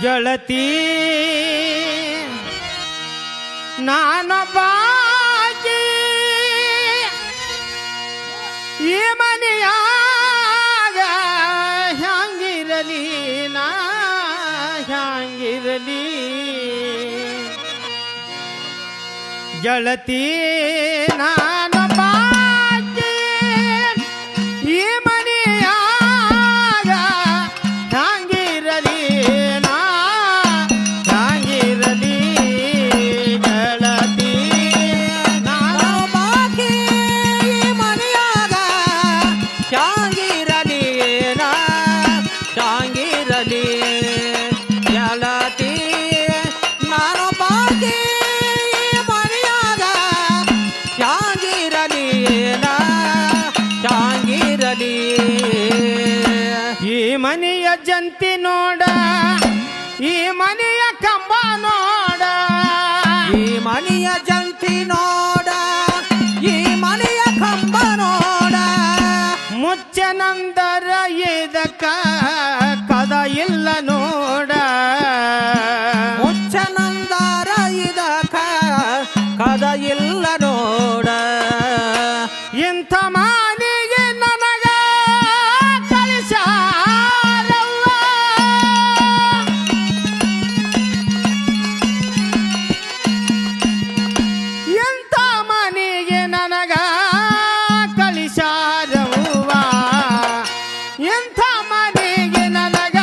ಗೆಳತಿ ನಾನೊಬ್ಬಾಕಿ ಈ ಮನೆಯಾಗ ಹ್ಯಾಂಗಿರಲಿ ನಾ ಹ್ಯಾಂಗಿರಲಿ ಗೆಳತಿ ನಾನೊಬ್ಬಾಕಿ ಈ ಮನೆಯಾಗ ಹ್ಯಾಂಗಿರಲಿ ನಾ ಹ್ಯಾಂಗಿರಲಿ ಗೆಳತಿ ನಾನೊಬ್ಬಾಕಿ ಈ ಮನೆಯಾಗ ಹ್ಯಾಂಗಿರಲಿ ನಾ ಹ್ಯಾಂಗಿರಲಿ ಗೆಳತಿ ನಾನೊಬ್ಬಾಕಿ ಈ ಮನೆಯಾಗ ಹ್ಯಾಂಗಿರಲಿ ನಾ ಹ್ಯಾಂಗಿರಲಿ ಈ ಮನೆಯ ಜಂತಿ ನೋಡ ಈ ಮನೆಯ ಕಂಬ ನೋಡ ಈ ಮನೆಯ ಜಂತಿ ನೋಡ ಈ ಮನೆಯ ಕಂಬ ನೋಡ ಮುಚ್ಚನಂದರ ಇದಕ್ಕ ಕದ ಇಲ್ಲ ನೋಡ ಮುಚ್ಚನಂದಾರ ಇದಕ ಕದ ಇಲ್ಲ ನೋಡ ಇಂಥ ಮಾನಿಗೆ ನನಗ ಕಳಿಸಾರವ್ವ ಇಂಥ ಮನೆಗೆ ನನಗ ಕಳಿಸಾರವ್ವ ಇಂಥ ಮನೆಗೆ ನನಗ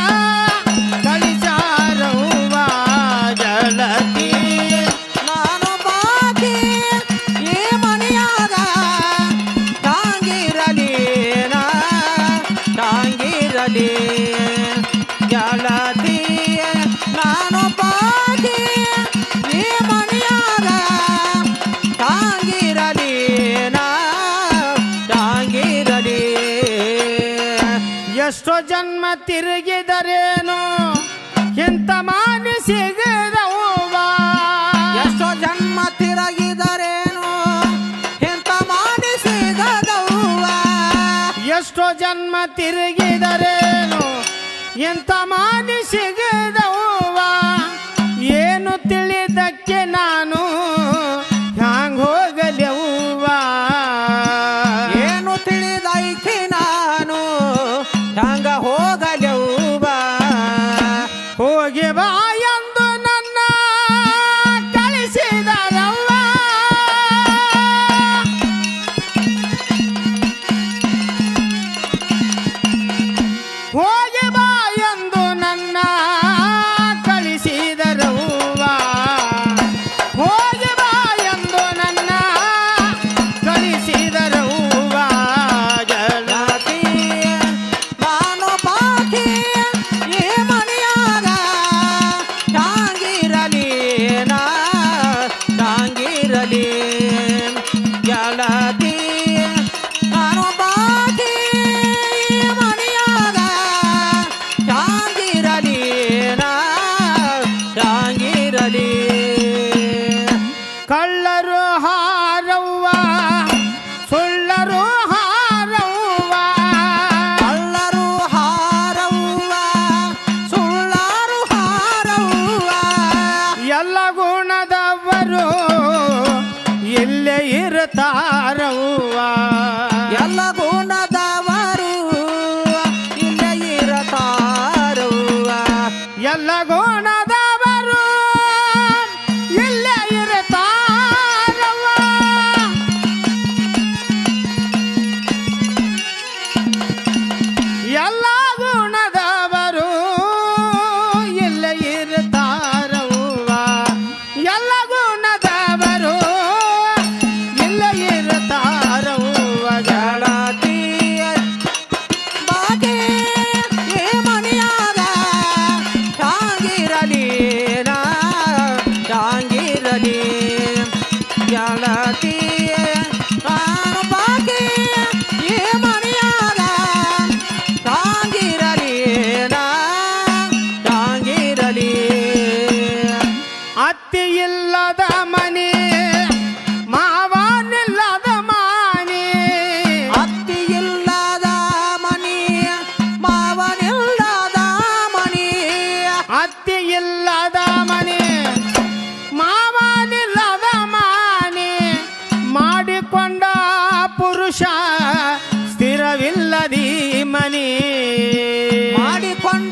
ಕಳಿಸಾರವ್ವ ಗೆಳತಿ ನಾನೊಬ್ಬಾಕಿ ಈ ಮನೆಯಾಗ ಹ್ಯಾಂಗಿರಲಿ ನಾ ಹ್ಯಾಂಗಿರಲಿ ಗೆಳತಿ ನಾನೊಬ್ಬಾಕಿ ಈ ಮನೆಯಾಗ ಹ್ಯಾಂಗಿರಲಿ ನಾ ಹ್ಯಾಂಗಿರಲಿ ಎಷ್ಟೋ ಜನ್ಮ ತಿರುಗಿದರೇನು ಎಂತ ಮಾನಿ ಸಿಗದವ್ವ ಎಷ್ಟೋ ಜನ್ಮ ತಿರುಗಿದರೇನು ಎಂತ ಮಾಡಿಸಿದವ್ವ ಎಷ್ಟೋ ಜನ್ಮ ತಿರುಗಿದರೇನು ಎಂತ ಮಾನಿ ಸಿಗದವ್ವ ಏನು ತಿಳಿದಕ್ಕೆ ನಾನು ಹ್ಯಾಂಗ ಹೋಗಲವ್ವ ಏನು ತಿಳಿದೈತಿ ನಾನು ಹ್ಯಾಂಗ ಹೋಗಲವ್ವ ಹೋಗಿ ಬಾ ಎಂದು ನನ್ನ ಕಳಿಸಿದರವ್ವ ಹೋಗಿ ಬಾ ಎಂದು ನನ್ನ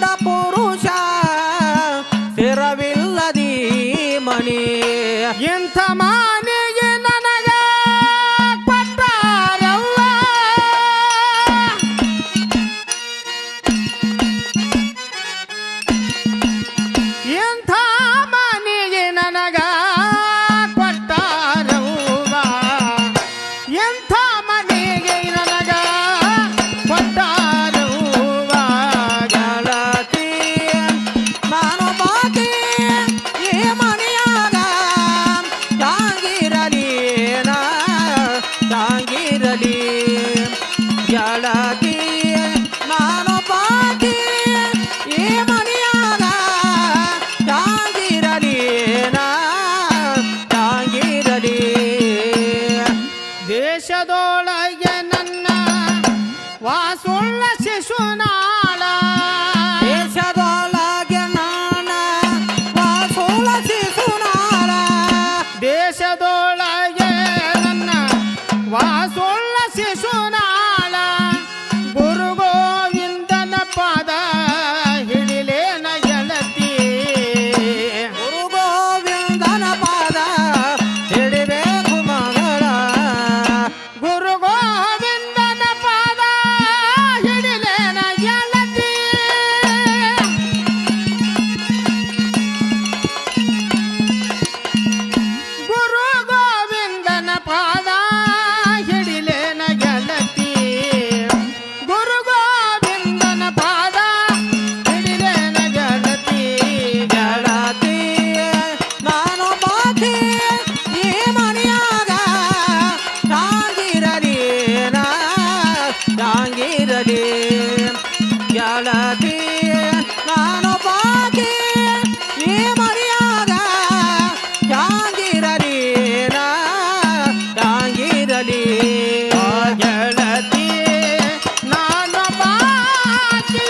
ಗಂಡ ಪುರುಷ ಸ್ಥಿರವಿಲ್ಲದಿ ಮನಿ ಇಂಥ ಮಾನಿಗೆ ನನಗ ಕೊಟ್ಟಾರವ್ವ ಇಂಥ ಮಾನಿಗೆ ನನಗ ಕೊಟ್ಟಾರವ್ವ ಎಂಥ ಮನೆಗೆ ನನಗ ಕೊಟ್ಟಾರವ್ವ ಗೆಳತಿ ನಾನು ಬಾಕಿ ಈ ಮನೆಯಾಗ ಚಾಂಗಿರಲಿ ಚಾಂಗಿರಲಿ ಗೆಳತಿ ನಾನು ಬಾಕಿ ಈ ಮನೆಯಾಗ ಚಾಂಗಿರಲಿ ಚಾಂಗಿರಲಿ ದೇಶದೊಳಗೆ ನನ್ನ ವಾಸುಳ್ಳ ಶಿಶುನಾಳ ದೇಶದೊಳಗೆ ನಾನ ವಾಸುಳ ಶಿಶುನಾಳ ದೇಶದೊಳಗೆ ನನ್ನ ವಾಸುಳ್ಳ ಶಿಶುನಾಳ ಗುರು ಗೋವಿಂದನ ಪಾದ ಹಿಡಿಲೇನ ಗೆಳತಿ ಗುರು ಗೋವಿಂದನ ಪಾದ ಹಿಡಿಬೇಕು ಮಗಳ ಗುರು ಗೋವಿಂದನ ಪಾದ ಹಿಡಿಲೇನ ಗೆಳತಿ ಗುರು ಗೋವಿಂದನ ಪಾದ ಹಿಡಿಲೇನ ಗೆಳತಿ ಗುರು ಗೋವಿಂದನ ಪಾದ ಹಿಡಿಲೇನ ಗೆಳತಿ ಗೆಳತಿ ನಾನು ಬಾಕಿ ಈ ಮನೆಯಾಗ ಚಾಂಗಿರಲಿ ಚಾಂಗಿರಲಿ ಗೆಳತಿ ನಾನು ಬಾಕಿ ಈ ಮನೆಯಾಗ ಚಾಂಗಿರಲಿ ಚಾಂಗಿರಲಿ ಗೆಳತಿ ನಾನು ಬಾಕಿ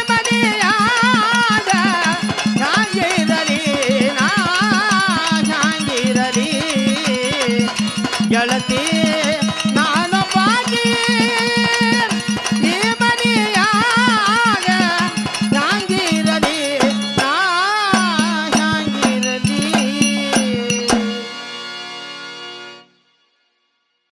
ಮನೆಯಾಗ ಚಾಂಗಿರಲಿ ಚಾಂಗಿರಲಿ ಗೆಳತಿ